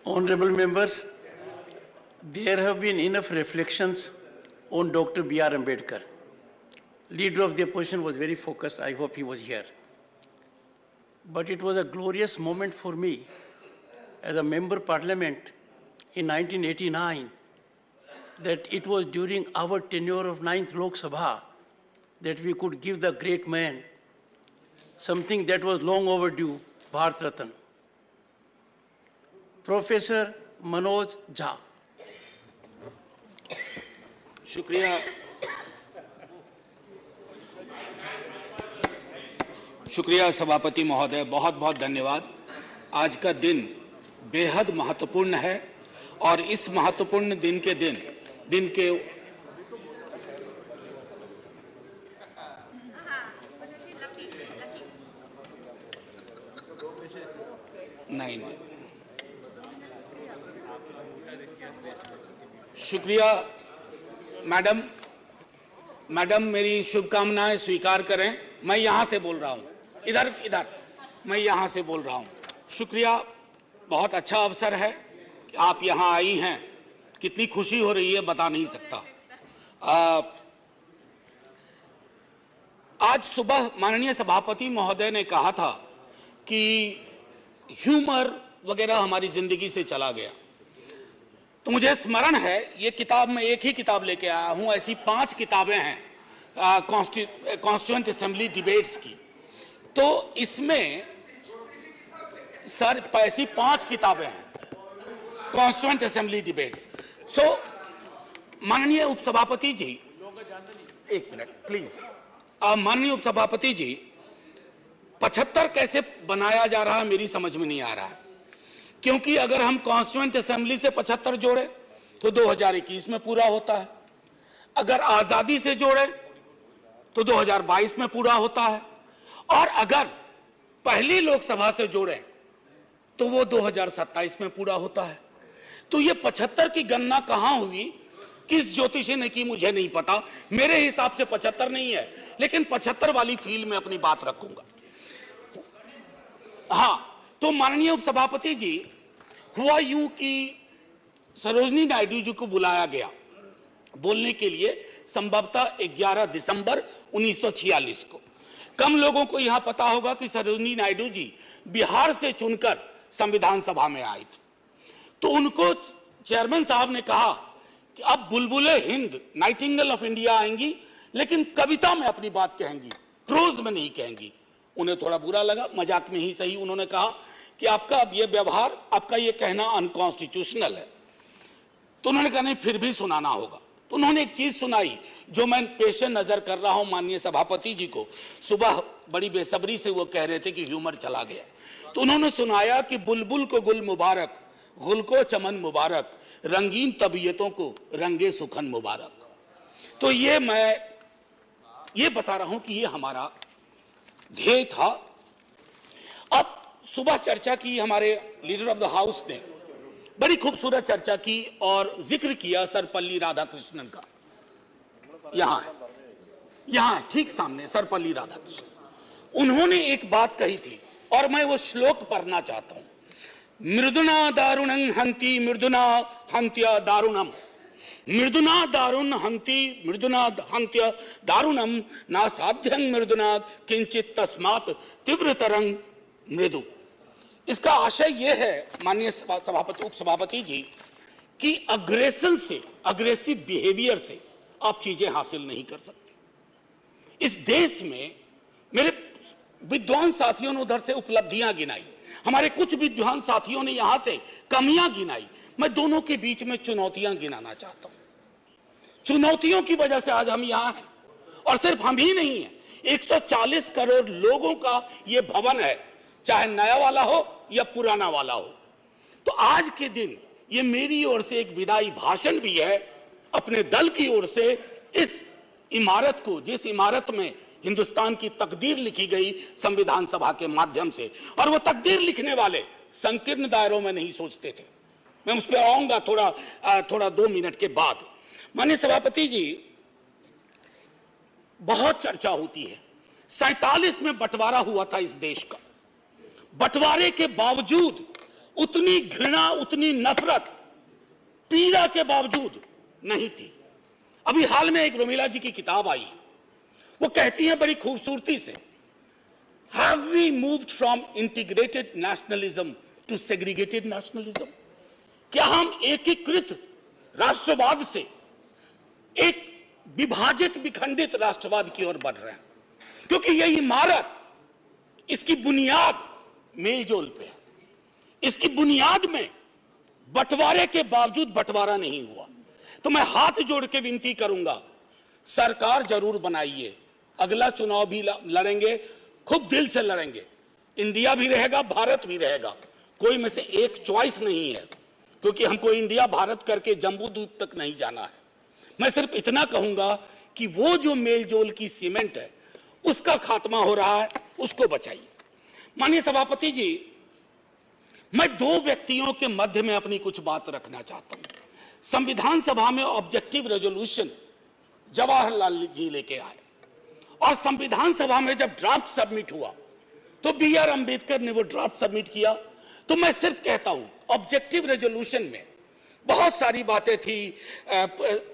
Honorable members, there have been enough reflections on Dr. B.R. Ambedkar. Leader of the opposition was very focused. I hope he was here. But it was a glorious moment for me as a member parliament in 1989 that it was during our tenure of 9th Lok Sabha that we could give the great man something that was long overdue, Bharat Ratna. Professor Manoj Jha. शुक्रिया सभापति महोदय, बहुत बहुत धन्यवाद। आज का दिन बेहद महत्वपूर्ण है और इस महत्वपूर्ण दिन के नहीं शुक्रिया मैडम मेरी शुभकामनाएं स्वीकार करें। मैं यहां से बोल रहा हूं, इधर मैं यहां से बोल रहा हूं। शुक्रिया, बहुत अच्छा अवसर है कि आप यहां आई हैं। कितनी खुशी हो रही है बता नहीं सकता। आज सुबह माननीय सभापति महोदय ने कहा था कि ह्यूमर वगैरह हमारी जिंदगी से चला गया, तो मुझे स्मरण है ये किताब, मैं एक ही किताब लेके आया हूं, ऐसी 5 किताबें हैं कॉन्स्टिट्यूएंट असेंबली डिबेट्स की। तो इसमें सर ऐसी 5 किताबें हैं कॉन्स्टिट्यूएंट असेंबली डिबेट्स। सो माननीय उपसभापति जी, एक मिनट प्लीज। माननीय उपसभापति जी, 75 कैसे बनाया जा रहा है मेरी समझ में नहीं आ रहा है, क्योंकि अगर हम कॉन्स्टिट्यूएंट असेंबली से 75 जोड़े तो 2021 में पूरा होता है, अगर आजादी से जोड़े तो 2022 में पूरा होता है, और अगर पहली लोकसभा से जोड़े तो वो 2027 में पूरा होता है। तो ये 75 की गणना कहां हुई, किस ज्योतिषी ने की मुझे नहीं पता। मेरे हिसाब से 75 नहीं है, लेकिन 75 वाली फील में अपनी बात रखूंगा। हां, तो माननीय उपसभापति जी, हुआ यूं कि सरोजिनी नायडू जी को बुलाया गया बोलने के लिए संभवतः 11 दिसंबर 1946 को। कम लोगों को यहां पता होगा कि सरोजिनी नायडू जी बिहार से चुनकर संविधान सभा में आई थी। तो उनको चेयरमैन साहब ने कहा कि अब बुलबुले हिंद, नाइटिंगेल ऑफ इंडिया आएंगी, लेकिन कविता में अपनी बात कहेंगी, प्रोज में नहीं कहेंगी। उन्हें थोड़ा बुरा लगा, मजाक में ही सही। उन्होंने कहा कि आपका अब ये व्यवहार, आपका ये कहना अनकॉन्स्टिट्यूशनल है। तो उन्होंने कहा नहीं, फिर भी सुनाना होगा। तो उन्होंने एक चीज सुनाई जो मैं पेशे नजर कर रहा हूं माननीय सभापति जी को। सुबह बड़ी बेसब्री से वो कह रहे थे कि ह्यूमर चला गया, तो उन्होंने सुनाया कि बुलबुल को गुल मुबारक, गुल को चमन मुबारक, रंगीन तबीयतों को रंगे सुखन मुबारक। तो ये मैं ये बता रहा हूं कि ये हमारा ध्येय था। अब सुबह चर्चा की, हमारे लीडर ऑफ द हाउस ने बड़ी खूबसूरत चर्चा की और जिक्र किया सर्वपल्ली राधाकृष्णन का। यहां है ठीक सामने सर्वपल्ली राधाकृष्णन। उन्होंने एक बात कही थी और मैं वो श्लोक पढ़ना चाहता हूं। मृदुना दारुणं हंति मृदुना हंत्य दारुणम, मृदुना दारुण हंति मृदुना हंत्य दारुणम, ना साध्यं मृदुना किंचित तस्मात् तीव्रतरं मृदु। इसका आशय यह है माननीय सभापति, उपसभापति जी, कि अग्रेशन से, अग्रेसिव बिहेवियर से आप चीजें हासिल नहीं कर सकते। इस देश में मेरे विद्वान साथियों ने उधर से उपलब्धियां गिनाई, हमारे कुछ विद्वान साथियों ने यहां से कमियां गिनाई। मैं दोनों के बीच में चुनौतियां गिनाना चाहता हूं। चुनौतियों की वजह से आज हम यहां हैं, और सिर्फ हम ही नहीं हैं, 140 करोड़ लोगों का यह भवन है, चाहे नया वाला हो या पुराना वाला हो। तो आज के दिन ये मेरी ओर से एक विदाई भाषण भी है, अपने दल की ओर से, इस इमारत को, जिस इमारत में हिंदुस्तान की तकदीर लिखी गई संविधान सभा के माध्यम से, और वो तकदीर लिखने वाले संकीर्ण दायरों में नहीं सोचते थे। मैं उस पर आऊंगा थोड़ा 2 मिनट के बाद। माननीय सभापति जी, बहुत चर्चा होती है, 47 में बंटवारा हुआ था इस देश का। बंटवारे के बावजूद उतनी घृणा, उतनी नफरत, पीड़ा के बावजूद नहीं थी। अभी हाल में एक रोमिला जी की किताब आई, वो कहती हैं बड़ी खूबसूरती से, Have we moved from integrated nationalism to segregated nationalism? क्या हम एकीकृत राष्ट्रवाद से एक विभाजित विखंडित राष्ट्रवाद की ओर बढ़ रहे हैं? क्योंकि यह इमारत, इसकी बुनियाद मेलजोल पे है। इसकी बुनियाद में बंटवारे के बावजूद बंटवारा नहीं हुआ। तो मैं हाथ जोड़ के विनती करूंगा, सरकार जरूर बनाइए, अगला चुनाव भी लड़ेंगे, खूब दिल से लड़ेंगे। इंडिया भी रहेगा, भारत भी रहेगा, कोई में से एक चॉइस नहीं है, क्योंकि हमको इंडिया भारत करके जम्बू द्वीप तक नहीं जाना है। मैं सिर्फ इतना कहूंगा कि वो जो मेलजोल की सीमेंट है उसका खात्मा हो रहा है, उसको बचाइए। माननीय सभापति जी, मैं दो व्यक्तियों के मध्य में अपनी कुछ बात रखना चाहता हूं। संविधान सभा में ऑब्जेक्टिव रेजोल्यूशन जवाहरलाल जी लेके आए, और संविधान सभा में जब ड्राफ्ट सबमिट हुआ तो B.R. अंबेडकर ने वो ड्राफ्ट सबमिट किया। तो मैं सिर्फ कहता हूं, ऑब्जेक्टिव रेजोल्यूशन में बहुत सारी बातें थी,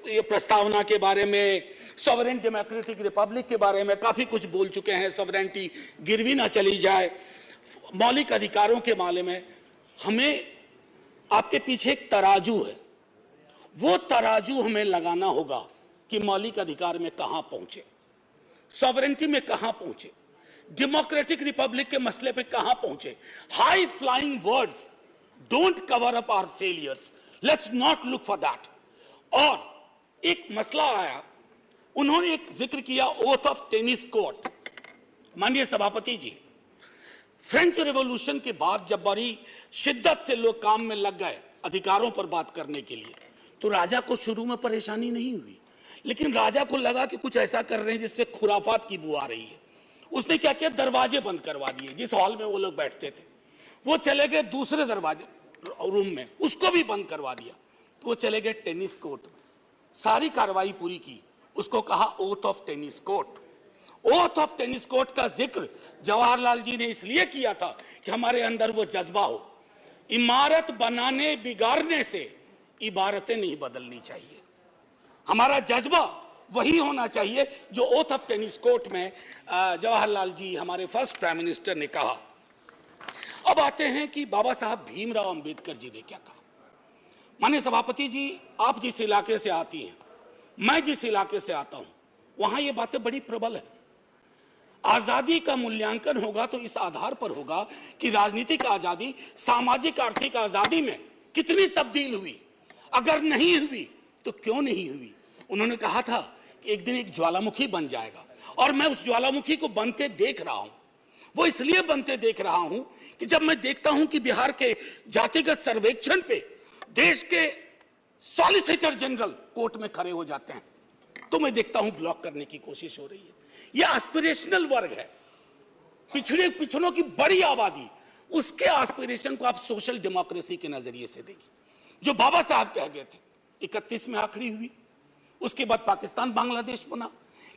ये प्रस्तावना के बारे में, सॉवरेन डेमोक्रेटिक रिपब्लिक के बारे में काफी कुछ बोल चुके हैं, सॉवरेनिटी गिरवी ना चली जाए, मौलिक अधिकारों के बारे में। हमें आपके पीछे एक तराजू है, वो तराजू हमें लगाना होगा कि मौलिक अधिकार में कहां पहुंचे, सॉवरेनिटी में कहां पहुंचे, डेमोक्रेटिक रिपब्लिक के मसले पे कहां पहुंचे। High flying words don't cover up our failures, let's not look for that. और एक मसला आया, उन्होंने एक जिक्र किया ओथ ऑफ टेनिस कोर्ट। माननीय सभापति जी, फ्रेंच रेवोल्यूशन के बाद जब बड़ी शिद्दत से लोग काम में लग गए अधिकारों पर बात करने के लिए, तो राजा को शुरू में परेशानी नहीं हुई, लेकिन राजा को लगा कि कुछ ऐसा कर रहे हैं जिससे खुराफात की बू आ रही है। उसने क्या किया, दरवाजे बंद करवा दिए। जिस हॉल में वो लोग बैठते थे वो चले गए दूसरे दरवाजे रूम में, उसको भी बंद करवा दिया। तो वो चले गए टेनिस कोर्ट में, सारी कार्रवाई पूरी की, उसको कहा oath of tennis court. Oath of tennis court का जिक्र जवाहरलाल जी ने इसलिए किया था कि हमारे अंदर वो जज्बा हो, इमारत बनाने बिगाड़ने से इबारतें नहीं बदलनी चाहिए। हमारा जज्बा वही होना चाहिए जो ओथ ऑफ टेनिस कोर्ट में जवाहरलाल जी, हमारे फर्स्ट प्राइम मिनिस्टर, ने कहा। अब आते हैं कि बाबा साहब भीमराव अंबेडकर जी ने क्या कहा। माननीय सभापति जी, आप जिस इलाके से आती हैं, मैं जिस इलाके से आता हूं, वहां ये बातें बड़ी प्रबल है। आजादी का मूल्यांकन होगा तो इस आधार पर होगा कि राजनीतिक आजादी, सामाजिक आर्थिक आजादी में कितनी तब्दील हुई, अगर नहीं हुई तो क्यों नहीं हुई। उन्होंने कहा था कि एक दिन एक ज्वालामुखी बन जाएगा, और मैं उस ज्वालामुखी को बनते देख रहा हूं। वो इसलिए बनते देख रहा हूं कि जब मैं देखता हूं कि बिहार के जातिगत सर्वेक्षण पे देश के सॉलिसिटर जनरल कोर्ट में खड़े हो जाते हैं, तो मैं देखता हूं ब्लॉक करने की कोशिश हो रही है। यह एस्पिरेशनल वर्ग है, पिछड़ों की बड़ी आबादी, उसके एस्पिरेशन को आप सोशल डेमोक्रेसी के नजरिए से देखिए। जो बाबा साहब कह गए थे 31 में आखिरी हुई, उसके बाद पाकिस्तान बांग्लादेश बना।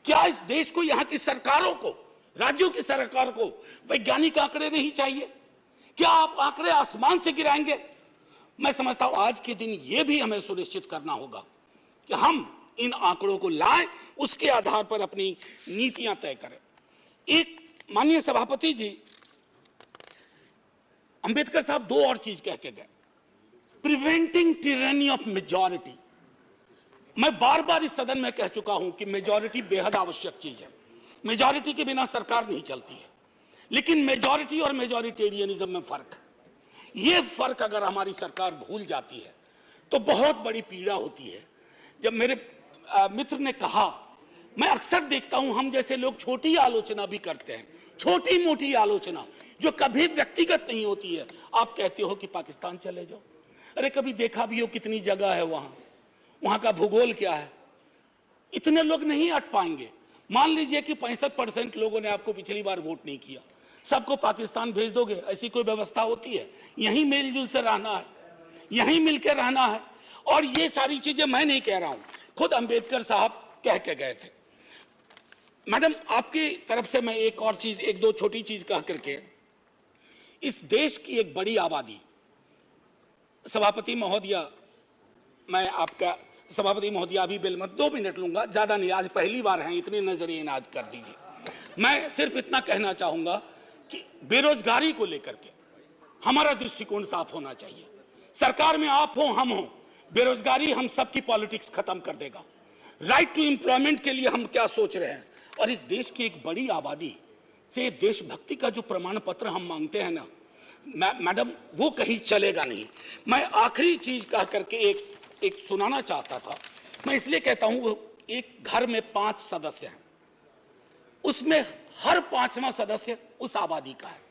क्या इस देश को, यहां की सरकारों को, राज्यों की सरकार को वैज्ञानिक आंकड़े नहीं चाहिए? क्या आप आंकड़े आसमान से गिराएंगे? मैं समझता हूं आज के दिन यह भी हमें सुनिश्चित करना होगा कि हम इन आंकड़ों को लाएं, उसके आधार पर अपनी नीतियां तय करें। एक माननीय सभापति जी, अंबेडकर साहब दो और चीज कह के गए, प्रिवेंटिंग टिरनी ऑफ मेजॉरिटी। मैं बार बार इस सदन में कह चुका हूं कि मेजॉरिटी बेहद आवश्यक चीज है, मेजॉरिटी के बिना सरकार नहीं चलती है, लेकिन मेजॉरिटी और मेजॉरिटेरियनिज्म में फर्क है। यह फर्क अगर हमारी सरकार भूल जाती है तो बहुत बड़ी पीड़ा होती है। जब मेरे मित्र ने कहा, मैं अक्सर देखता हूं हम जैसे लोग छोटी आलोचना भी करते हैं, छोटी मोटी आलोचना जो कभी व्यक्तिगत नहीं होती है। आप कहते हो कि पाकिस्तान चले जाओ, अरे कभी देखा भी हो कितनी जगह है वहां का भूगोल क्या है, इतने लोग नहीं अट पाएंगे। मान लीजिए कि 65% लोगों ने आपको पिछली बार वोट नहीं किया, सबको पाकिस्तान भेज दोगे? ऐसी कोई व्यवस्था होती है? यहीं मेलजुल से रहना है, यहीं मिलकर रहना है। और ये सारी चीजें मैं नहीं कह रहा हूं, खुद अंबेडकर साहब कह के गए थे। मैडम, आपकी तरफ से मैं एक और चीज, एक दो छोटी चीज कह करके, इस देश की एक बड़ी आबादी सभापति महोदया, मैं आपका सभापति महोदया अभी बिल मत 2 मिनट लूंगा, ज्यादा नहीं, आज पहली बार हैं, इतने नजरिए इनाद कर दीजिए। मैं सिर्फ इतना कहना चाहूंगा कि बेरोजगारी को लेकर के हमारा दृष्टिकोण साफ होना चाहिए। सरकार में आप हो हम हो, बेरोजगारी हम सबकी पॉलिटिक्स खत्म कर देगा। राइट टू एम्प्लॉयमेंट के लिए हम क्या सोच रहे हैं, और इस देश की एक बड़ी आबादी से देशभक्ति का जो प्रमाण पत्र हम मांगते हैं ना मैडम, वो कहीं चलेगा नहीं। मैं आखिरी चीज कह करके एक सुनाना चाहता था। मैं इसलिए कहता हूं, वो एक घर में 5 सदस्य हैं, उसमें हर 5वां सदस्य उस आबादी का है।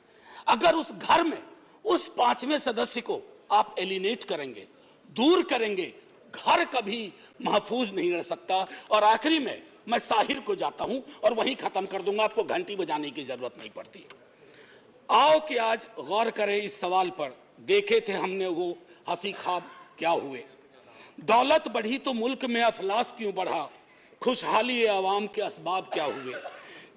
अगर उस घर में उस 5वें सदस्य को आप एलिनेट करेंगे, दूर करेंगे, घर कभी महफूज नहीं रह सकता। और आखिरी में मैं साहिर को जाता हूं और वहीं खत्म कर दूंगा, आपको घंटी बजाने की जरूरत नहीं पड़ती। आओ कि आज गौर करें इस सवाल पर। देखे थे हमने वो हंसी ख्वाब क्या हुए, दौलत बढ़ी तो मुल्क में अफलास क्यों बढ़ा, खुशहाली आवाम के असबाब क्या हुए,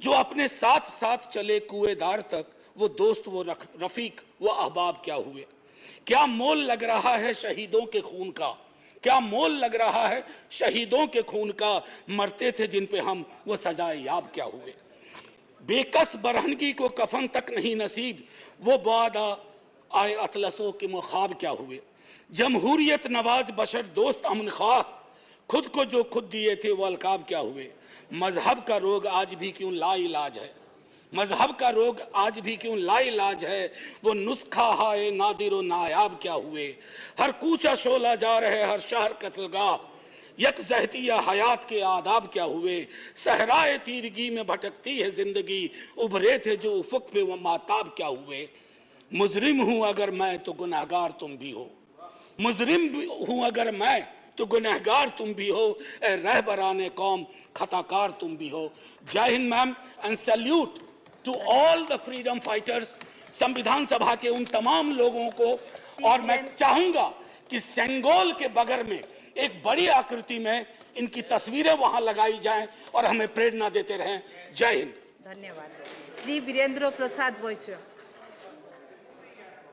जो अपने साथ साथ चले कुएदार तक, वो दोस्त वो रफीक वो अहबाब क्या हुए। क्या मोल लग रहा है शहीदों के खून का, क्या मोल लग रहा है शहीदों के खून का, मरते थे जिन पे हम वो सजाए याब क्या हुए। बेकस बरहनगी को कफन तक नहीं नसीब, वो बादा आए अतलसों के मुखाब क्या हुए। जमहूरियत नवाज बशर दोस्त अमन ख्वाह, खुद को जो खुद दिए थे वो अलकाब क्या हुए। मजहब का रोग आज भी क्यों लाइलाज है, मजहब का रोग आज भी क्यों लाइलाज है, वो नुस्खा हाय नादिर नायाब क्या हुए। हर कूचा शोला जा रहे हर शहर कत्लगाह, यकजहती या हयात के आदाब क्या हुए। सहराए तीरगी में भटकती है जिंदगी, उभरे थे जो उफक पे वो माताब क्या हुए। मुजरिम हूं अगर मैं तो गुनहगार तुम भी हो, मुजरिम हूं अगर मैं तो गुनहगार तुम भी हो, ए रहबराने कौम खताकार तुम भी हो। Jai Hind ma'am, and salute to all the freedom fighters. संविधान सभा के उन तमाम लोगों को, और मैं चाहूंगा कि सेंगोल के बगल में एक बड़ी आकृति में इनकी तस्वीरें वहां लगाई जाएं और हमें प्रेरणा देते रहें। जय हिंद। धन्यवाद। श्री वीरेंद्र प्रसाद वैश्य।